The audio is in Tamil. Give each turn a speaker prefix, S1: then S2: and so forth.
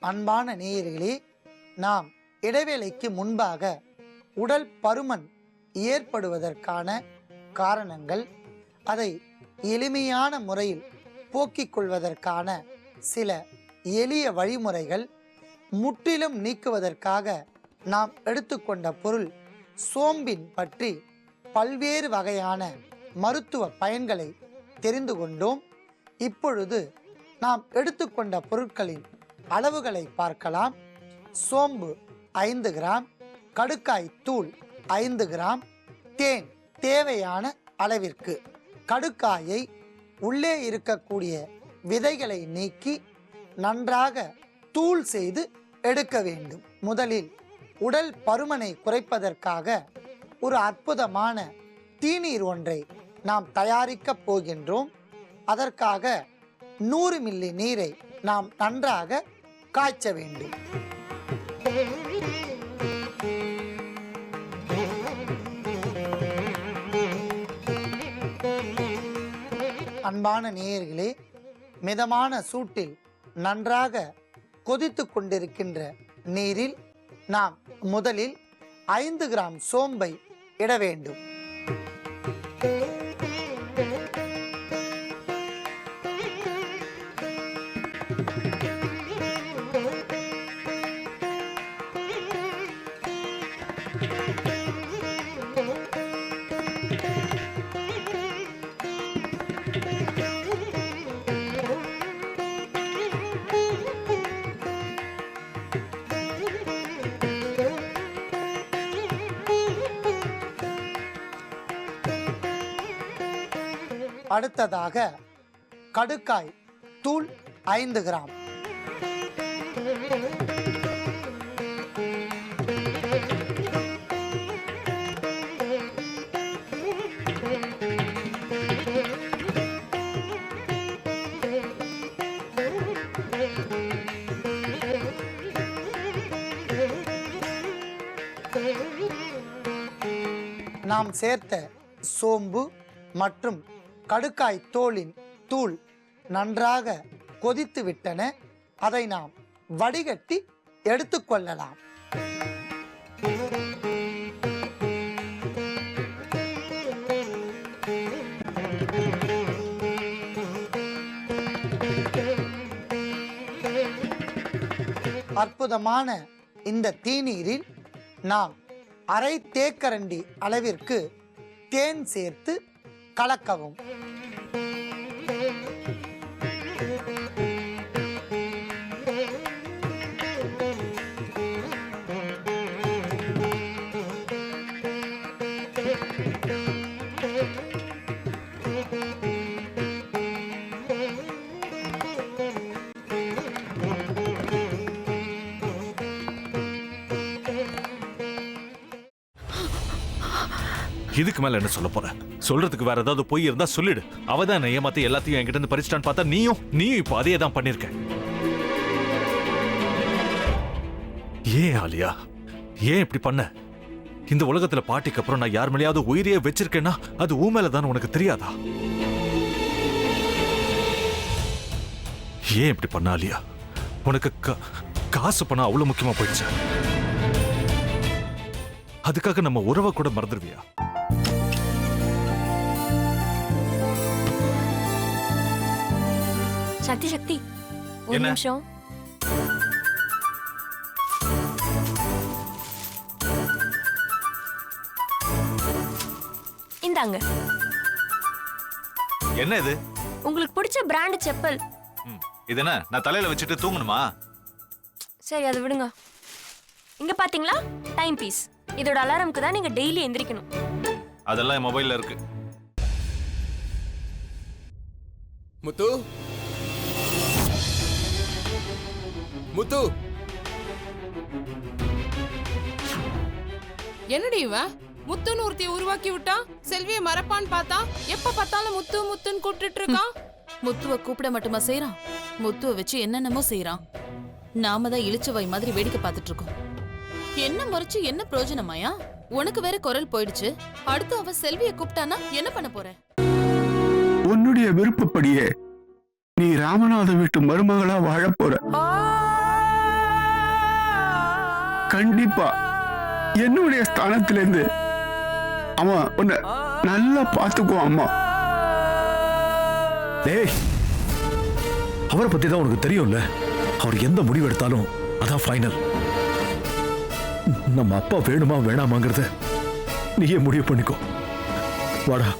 S1: அன்பான நேயர்களே, நாம் இடைவேளைக்கு முன்பாக உடல் பருமன் ஏற்படுவதற்கான காரணங்கள், அதை எளிமையான முறையில் போக்கிக் கொள்வதற்கான சில எளிய வழிமுறைகள், முற்றிலும் நீக்குவதற்காக நாம் எடுத்துக்கொண்ட பொருள் சோம்பின் பற்றி பல்வேறு வகையான மருத்துவ பயன்களை தெரிந்து கொண்டோம். இப்பொழுது நாம் எடுத்துக்கொண்ட பொருட்களின் அளவுகளை பார்க்கலாம். சோம்பு 5 கிராம், கடுக்காய் தூள் 5 கிராம், தேன் தேவையான அளவிற்கு. கடுக்காயை உள்ளே இருக்கக்கூடிய விதைகளை நீக்கி நன்றாக தூள் செய்து எடுக்க வேண்டும். முதலில் உடல் பருமனை குறைப்பதற்காக ஒரு அற்புதமான தீநீர் ஒன்றை நாம் தயாரிக்கப் போகின்றோம். அதற்காக 100 மில்லி நீரை நாம் நன்றாக காய்ச்ச வேண்டும். அன்பான நேயர்களே, மிதமான சூட்டில் நன்றாக கொதித்து கொண்டிருக்கின்ற நீரில் நாம் முதலில் 5 கிராம் சோம்பை இட வேண்டும். அடுத்ததாக கடுக்காய் தூள் 5 கிராம். நாம் சேர்த்த சோம்பு மற்றும் கடுக்காய் தோலின் தூள் நன்றாக கொதித்து விட்டன. அதை நாம் வடிகட்டி எடுத்துக்கொள்ளலாம். அற்புதமான இந்த தீநீரில் நாம் அரை தேக்கரண்டி அளவிற்கு தேன் சேர்த்து கலக்கவும்.
S2: இதுக்கு மேல என்ன சொல்ல போற? சொல்றதுக்கு வேற ஏதாவது பொய் இருந்தா சொல்லிடு. அவதான் என்ன ஏமாத்தி எல்லாத்தையும் என்கிட்ட இருந்து பறிச்சிட்டான்னு பார்த்தா நீயும் இப்போ அதே தான் பண்ணிருக்க. ஏன் ஆலியா, ஏன் இப்படி பண்ண? இந்த உலகத்துல பாட்டிக்கு அப்புறம் நான் யார் மேலேயாவது உயிரியே வச்சிருக்கேன்னா அது ஊ மேலதான் உனக்கு தெரியாதா? ஏன் இப்படி பண்ண ஆலியா? உனக்கு காசு பணம் அவ்வளவு முக்கியமா போயிடுச்சு. அதுக்காக நம்ம உறவை கூட மறந்துடுவியா?
S3: சக்தி சக்தி, ஒரு நிமிஷம். இந்தாங்க.
S2: என்ன இது?
S3: உங்களுக்கு பிடிச்ச பிராண்ட் செப்பல்.
S2: இது என்ன நான் தலையில வச்சுட்டு தூங்கணுமா?
S3: சரி, அதை விடுங்க. இங்க பாத்தீங்களா, டைம் பீஸ். இதோட அலாரம்க்கு தான் நீங்க டெய்லி எந்திரிக்கணும்.
S2: அதெல்லாம் என் மொபைல்ல இருக்கு.
S4: முத்து, முத்து,
S5: என்னடி இவன் முத்துன்னு ஒருத்தைய உருவாக்கி விட்டான்? செல்வியை மறப்பான்னு பார்த்தா எப்ப பார்த்தாலும் முத்து முத்துன்னு கூப்பிட்டு இருக்கான்.
S6: முத்துவை கூப்பிட மட்டுமா செய்யறான்? முத்துவை வச்சு என்னென்னமோ செய்யறான். நாம தான் இழிச்சவை மாதிரி வேடிக்கை பார்த்துட்டு இருக்கோம். என்ன முறைச்சு என்ன பிரயோஜனமாயா? உனக்கு வேற குரல் போயிடுச்சு. அடுத்து அவ செல்வியை கூப்பிட்டானா என்ன பண்ண போற?
S7: உன்னுடைய விருப்பப்படியே நீ ராமநாத வீட்டு மருமகளா வாழ போற. கண்டிப்பா என்னுடைய ஸ்தானத்திலிருந்து அவன் உன்னை நல்லா பார்த்துக்குவான் அம்மா.
S8: டேய், அவரை பத்தி தான் உனக்கு தெரியும்ல. அவர் எந்த முடிவு எடுத்தாலும் அதான் ஃபைனல். நம்ம அப்பா வேணுமா வேணாமாங்கிறத நீயே முடிவு பண்ணிக்கோ. வாடா.